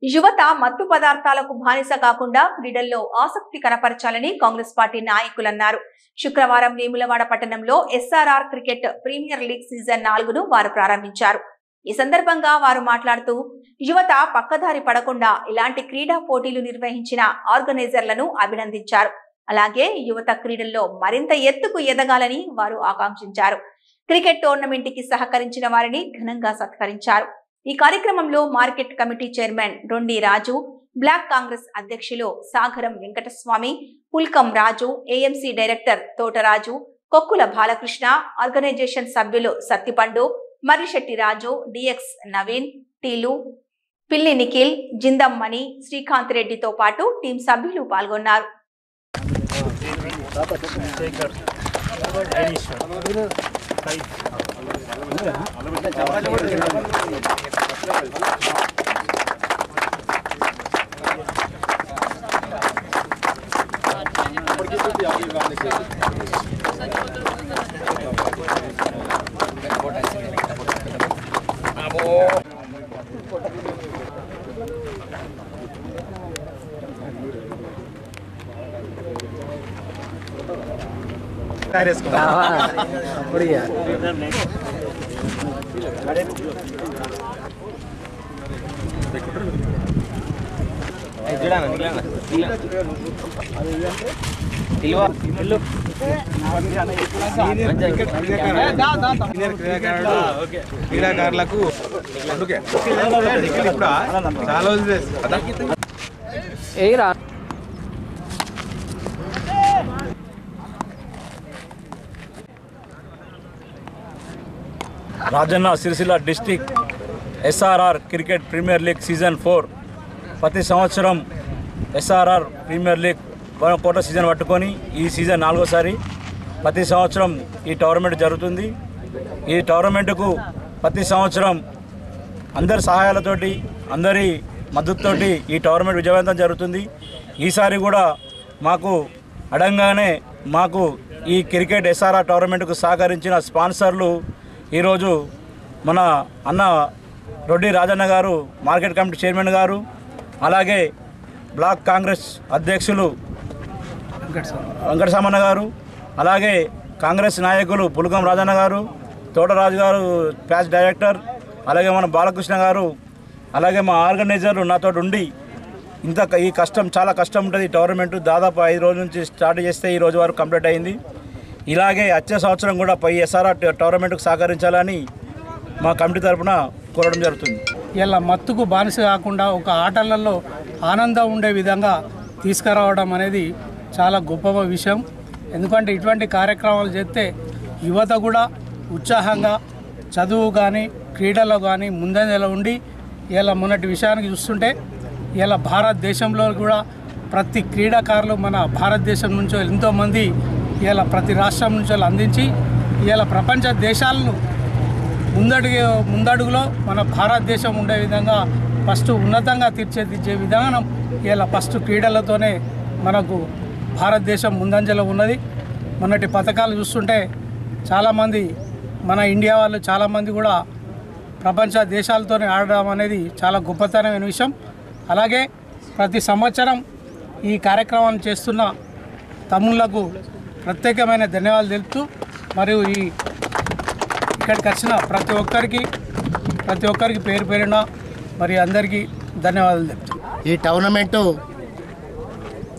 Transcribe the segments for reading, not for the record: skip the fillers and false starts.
యువత మత్తు పదార్థాలకు బానిస కాకుండా క్రీడల్లో ఆసక్తి కనపరచాలని కాంగ్రెస్ పార్టీ నాయకులు అన్నారు. శుక్రవారం వేములవాడ పట్టణంలో SRR cricket premier league season 4ను వారు ప్రారంభించారు. ఈ సందర్భంగా వారు మాట్లాడుతూ యువత పక్కదారి పడకుండా ఇలాంటి క్రీడా పోటీలు నిర్వహించిన ఆర్గనైజర్లను అభినందించారు. అలాగే యువత క్రీడల్లో మరింత ఎత్తుకు ఎదగాలని వారు ఆకాంక్షించారు. క్రికెట్ టోర్నమెంట్ కి సహకరించిన వారిని ఘనంగా సత్కరించారు. ఈ కార్యక్రమంలో market committee chairman Rondi Raju, block Congress అధ్యక్షులు Sagaram Venkataswamy, Pulkam Raju, AMC director Thotaraju, Kokkula Balakrishna, organisation సభ్యులు సత్తిపండు, మర్రిశెట్టి రాజు, డిఎక్స్ నవీన్, టీలు, పిల్లి నిఖిల్, జిందం మణి, శ్రీకాంత్ రెడ్డితో పాటు టీం సభ్యులు పాల్గొన్నారు. క్రీడాకారులకు Rajanna Sircilla district SRR cricket premier league season 4 ప్రతి సంవత్సరం ఎస్ఆర్ఆర్ ప్రీమియర్ లీగ్ కోట సీజన్ పట్టుకొని ఈ సీజన్ 4వసారి ప్రతి సంవత్సరం ఈ టోర్నమెంట్ జరుగుతుంది. ఈ టోర్నమెంటుకు ప్రతి సంవత్సరం అందరి సహాయాలతోటి అందరి మద్దతుతోటి ఈ టోర్నమెంట్ విజయవంతం జరుగుతుంది. ఈసారి కూడా మాకు అడంగానే మాకు ఈ క్రికెట్ ఎస్ఆర్ఆర్ టోర్నమెంట్కు సహకరించిన స్పాన్సర్లు ఈరోజు మన అన్న రొడ్డి రాజన్న గారు, మార్కెట్ కమిటీ చైర్మన్ గారు, అలాగే బ్లాక్ కాంగ్రెస్ అధ్యక్షులు వెంకటసామన్న గారు, అలాగే కాంగ్రెస్ నాయకులు పుల్కం రాజన్న గారు, తోటరాజు గారు ప్యాచ్ డైరెక్టర్, అలాగే మన బాలకృష్ణ గారు, అలాగే మా ఆర్గనైజర్లు నాతో ఉండి ఈ కష్టం చాలా కష్టం ఉంటుంది. ఈ టోర్నమెంట్ దాదాపు 5 రోజుల నుంచి స్టార్ట్ చేస్తే ఈ రోజు వరకు కంప్లీట్ అయింది. ఇలాగే వచ్చే సంవత్సరం కూడా ఎస్ఆర్ఆర్ టోర్నమెంట్కు సహకరించాలని మా కమిటీ తరఫున కోరడం జరుగుతుంది. ఇలా మత్తుకు బానిస కాకుండా ఒక ఆటలలో ఆనందం ఉండే విధంగా తీసుకురావడం అనేది చాలా గొప్ప విషయం. ఎందుకంటే ఇటువంటి కార్యక్రమాలు చేస్తే యువత కూడా ఉత్సాహంగా చదువు కానీ క్రీడల్లో కానీ ముందంజలో ఉండి ఇలా మొన్నటి విషయానికి చూస్తుంటే ఇలా భారతదేశంలో కూడా ప్రతి క్రీడాకారులు మన భారతదేశం నుంచి ఎంతోమంది ఇలా ప్రతి రాష్ట్రం నుంచి అందించి ఇలా ప్రపంచ దేశాలను ముందడుగులో మన భారతదేశం ఉండే విధంగా ఫస్ట్ ఉన్నతంగా తీర్చిదిద్దే విధానం ఇలా ఫస్ట్ క్రీడలతోనే మనకు భారతదేశం ముందంజలో ఉన్నది. మొన్నటి పథకాలు చూస్తుంటే చాలామంది మన ఇండియా వాళ్ళు చాలామంది కూడా ప్రపంచ దేశాలతోనే ఆడడం అనేది చాలా గొప్పతనమైన విషయం. అలాగే ప్రతి సంవత్సరం ఈ కార్యక్రమాన్ని చేస్తున్న తమ్ముళ్లకు ప్రత్యేకమైన ధన్యవాదాలు తెలుపుతూ మరియు ఇక్కడికి వచ్చిన ప్రతి ఒక్కరికి పేరు పేరున మరి అందరికీ ధన్యవాదాలు తెలుపుతూ ఈ టోర్నమెంటు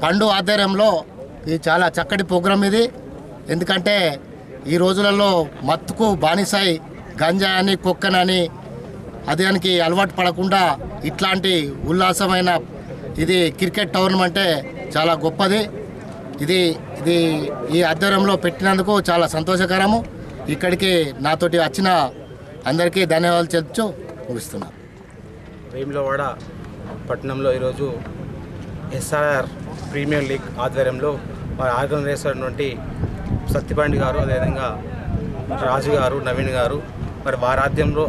పండు ఆధ్వర్యంలో ఇది చాలా చక్కటి ప్రోగ్రాం ఇది. ఎందుకంటే ఈ రోజులలో మత్తుకు బానిసాయి గంజా అని కొక్కనని అదేనికి అలవాటు పడకుండా ఇట్లాంటి ఉల్లాసమైన ఇది క్రికెట్ టోర్నమెంటే చాలా గొప్పది. ఇది ఈ ఆధ్వర్యంలో పెట్టినందుకు చాలా సంతోషకరము. ఇక్కడికి నాతోటి వచ్చిన అందరికీ ధన్యవాదాలు చెప్తూ ముగిస్తున్నాను. వేములవాడ పట్టణంలో ఈరోజు ఎస్ఆర్ఆర్ ప్రీమియర్ లీగ్ ఆధ్వర్యంలో వారి ఆర్గనైజర్ నుండి సత్తిపండి గారు, అదేవిధంగా రాజు గారు, నవీన్ గారు మరి వారి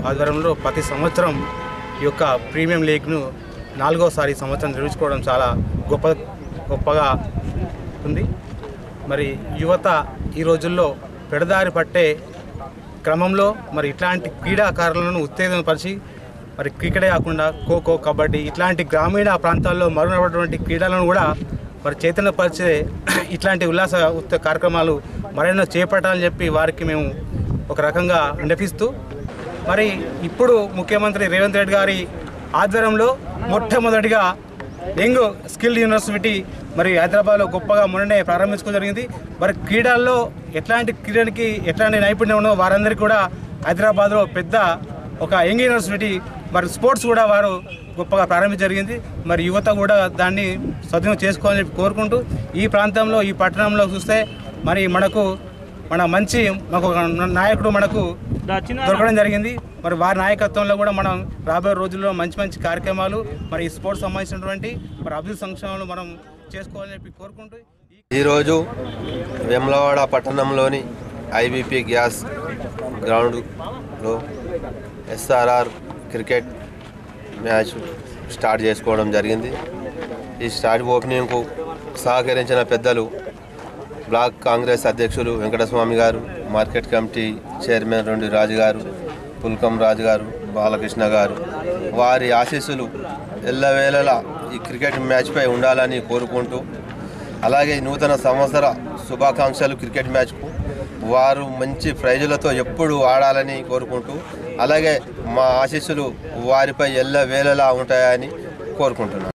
ఆధ్వర్యంలో ప్రతి సంవత్సరం ఈ యొక్క ప్రీమియం లీగ్ను 4వసారి సంవత్సరం నిర్వహించుకోవడం చాలా గొప్పగా ఉంది. మరి యువత ఈ రోజుల్లో పెడదారి పట్టే క్రమంలో మరి ఇట్లాంటి క్రీడాకారులను ఉత్తేజపరిచి మరి క్రికెటే కాకుండా ఖోఖో, కబడ్డీ ఇట్లాంటి గ్రామీణ ప్రాంతాల్లో మరుగునటువంటి క్రీడలను కూడా మరి చైతన్యపరిచే ఇట్లాంటి ఉల్లాస కార్యక్రమాలు మరెన్నో చేపట్టాలని చెప్పి వారికి మేము ఒక రకంగా విన్నపిస్తూ మరి ఇప్పుడు ముఖ్యమంత్రి రేవంత్ రెడ్డి గారి ఆధ్వర్యంలో మొట్టమొదటిగా యంగ్ స్కిల్ యూనివర్సిటీ మరి హైదరాబాద్లో గొప్పగా మొన్ననే ప్రారంభించుకోవడం జరిగింది. మరి క్రీడల్లో ఎట్లాంటి నైపుణ్యం ఉన్నో వారందరికీ కూడా హైదరాబాద్లో పెద్ద ఒక యంగ్ యూనివర్సిటీ మరి స్పోర్ట్స్ కూడా వారు గొప్పగా ప్రారంభించడం జరిగింది. మరి యువత కూడా దాన్ని సద్వినియోగం చేసుకోవాలని చెప్పి కోరుకుంటూ ఈ ప్రాంతంలో ఈ పట్టణంలో చూస్తే మరి మాకు నాయకుడు మనకు దొరకడం జరిగింది. మరి వారి నాయకత్వంలో కూడా మనం రాబోయే రోజుల్లో మంచి కార్యక్రమాలు మరి ఈ స్పోర్ట్స్ సంబంధించినటువంటి మరి అభివృద్ధి సంక్షేమాలు మనం చేసుకోవాలని చెప్పి కోరుకుంటూ ఈరోజు వేములవాడ పట్టణంలోని ఐబీపీ గ్యాస్ గ్రౌండ్లో ఎస్ఆర్ఆర్ క్రికెట్ మ్యాచ్ స్టార్ట్ చేసుకోవడం జరిగింది. ఈ స్టార్ట్ ఓపెనింగ్కు సహకరించిన పెద్దలు బ్లాక్ కాంగ్రెస్ అధ్యక్షులు వెంకటస్వామి గారు, మార్కెట్ కమిటీ చైర్మన్ రెండు రాజు గారు, పుల్కం రాజు గారు, బాలకృష్ణ గారు, వారి ఆశీస్సులు ఎల్లవేళలా ఈ క్రికెట్ మ్యాచ్పై ఉండాలని కోరుకుంటూ అలాగే నూతన సంవత్సర శుభాకాంక్షలు క్రికెట్ మ్యాచ్కు వారు మంచి ప్రైజులతో ఎప్పుడు ఆడాలని కోరుకుంటూ అలాగే మా ఆశీస్సులు వారిపై ఎల్లవేళలా ఉంటాయని కోరుకుంటున్నాను.